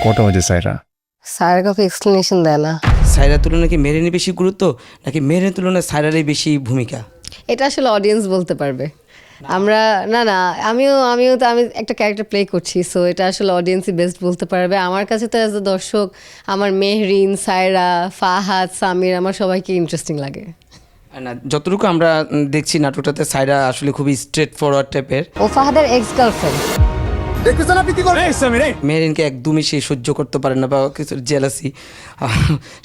কটা বাজে সাইরা? স্যার কাউকে এক্সপ্লেনেশন দেয় না। সাইরার তুলনায় কি মেরিনের বেশি গুরুত্ব নাকি মেরিনের তুলনায় সাইরারই বেশি ভূমিকা? এটা আসলে অডিয়েন্স বলতে পারবে। আমরা না আমি একটা ক্যারেক্টার প্লে করছি, সো এটা আসলে অডিয়েন্সই বেস্ট বলতে পারবে। আমার কাছে তো অ্যাজ এ দর্শক আমার মেহরিন, সায়রা, ফাহাদ, সামির আমার সবাইকে ইন্টারেস্টিং লাগে। না, যতটুকু আমরা দেখছি নাটকটাতে সাইরা আসলে খুবই স্ট্রেট ফরওয়ার্ড টাইপের। ও ফাহাদের এক্স গার্লফ্রেন্ড। মেরিনকে একদমই সে সহ্য করতে পারে না বা কিছু জেলাসি।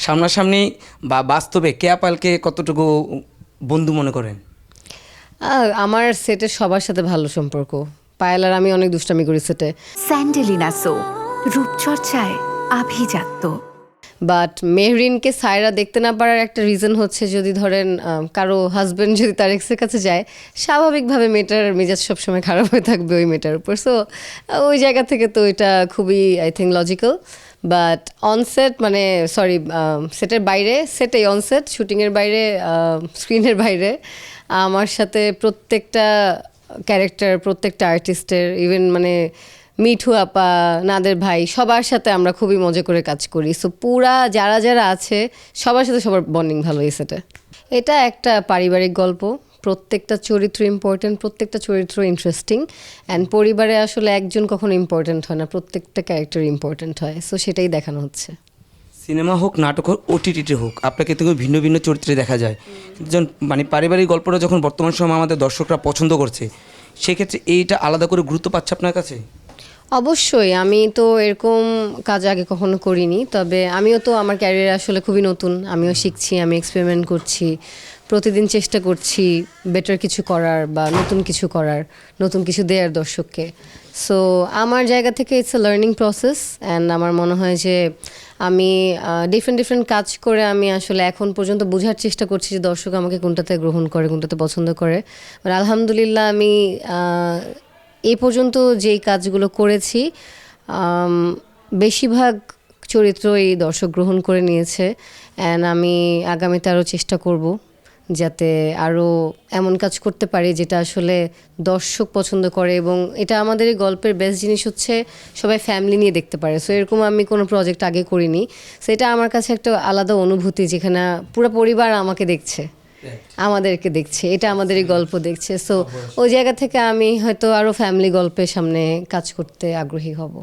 সামনাসামনি বা বাস্তবে কেয়া পালকে কতটুকু বন্ধু মনে করেন? আমার সেটের সবার সাথে ভালো সম্পর্ক। পায়েল আর আমি অনেক দুষ্টামি করি সেটে। স্যান্ডেলিনা সো রূপচর্চায় আভিজাত্য। বাট মেহরিনকে সায়রা দেখতে না পারার একটা রিজন হচ্ছে, যদি ধরেন কারো হাজব্যান্ড যদি তার এক্সের কাছে যায়, স্বাভাবিকভাবে মেয়েটার মেজাজ সবসময় খারাপ হয়ে থাকবে ওই মেয়েটার উপর। সো ওই জায়গা থেকে তো এটা খুবই I think logical. But onset মানে সরি সেটের বাইরে, সেটেই অনসেট শুটিংয়ের বাইরে, স্ক্রিনের বাইরে আমার সাথে প্রত্যেকটা ক্যারেক্টার, প্রত্যেকটা আর্টিস্টের, ইভেন মানে মিঠু আপা, নাদের ভাই, সবার সাথে আমরা খুবই মজা করে কাজ করি। সো পুরা যারা আছে সবার সাথে সবার বন্ডিং ভালো এই সেটে। এটা একটা পারিবারিক গল্প, প্রত্যেকটা চরিত্র ইম্পর্ট্যান্ট, প্রত্যেকটা চরিত্র ইন্টারেস্টিং। অ্যান্ড পরিবারে আসলে একজন কখনো ইম্পর্ট্যান্ট হয় না, প্রত্যেকটা ক্যারেক্টার ইম্পর্ট্যান্ট হয়। সো সেটাই দেখানো হচ্ছে। সিনেমা হোক, নাটক হোক, ওটিটিতে হোক, আপনাকে তো ভিন্ন ভিন্ন চরিত্রে দেখা যায়। কিন্তু যখন মানে পারিবারিক গল্পটা যখন বর্তমান সময় আমাদের দর্শকরা পছন্দ করছে, সেক্ষেত্রে এইটা আলাদা করে গুরুত্ব পাচ্ছে আপনার কাছে? অবশ্যই, আমি তো এরকম কাজ আগে কখনো করিনি। তবে আমিও তো আমার ক্যারিয়ার আসলে খুবই নতুন, আমিও শিখছি, আমি এক্সপেরিমেন্ট করছি, প্রতিদিন চেষ্টা করছি বেটার কিছু করার বা নতুন কিছু করার, নতুন কিছু দেওয়ার দর্শককে। সো আমার জায়গা থেকে it's a learning process. And আমার মনে হয় যে আমি ডিফারেন্ট কাজ করে আমি আসলে এখন পর্যন্ত বোঝার চেষ্টা করছি যে দর্শক আমাকে কোনটাতে গ্রহণ করে, কোনটাতে পছন্দ করে। আর আলহামদুলিল্লাহ আমি এই পর্যন্ত যেই কাজগুলো করেছি বেশিরভাগ চরিত্রই দর্শক গ্রহণ করে নিয়েছে। অ্যান্ড আমি আগামীতে আরও চেষ্টা করব যাতে আরও এমন কাজ করতে পারি যেটা আসলে দর্শক পছন্দ করে। এবং এটা আমাদের এই গল্পের বেস্ট জিনিস হচ্ছে সবাই ফ্যামিলি নিয়ে দেখতে পারে। সো এরকম আমি কোনো প্রজেক্ট আগে করিনি। সো এটা আমার কাছে একটা আলাদা অনুভূতি, যেখানে পুরো পরিবার আমাকে দেখছে, আমাদেরকে দেখছে, এটা আমাদেরই গল্প দেখছে। সো ওই জায়গা থেকে আমি হয়তো আরও ফ্যামিলি গল্পের সামনে কাজ করতে আগ্রহী হব।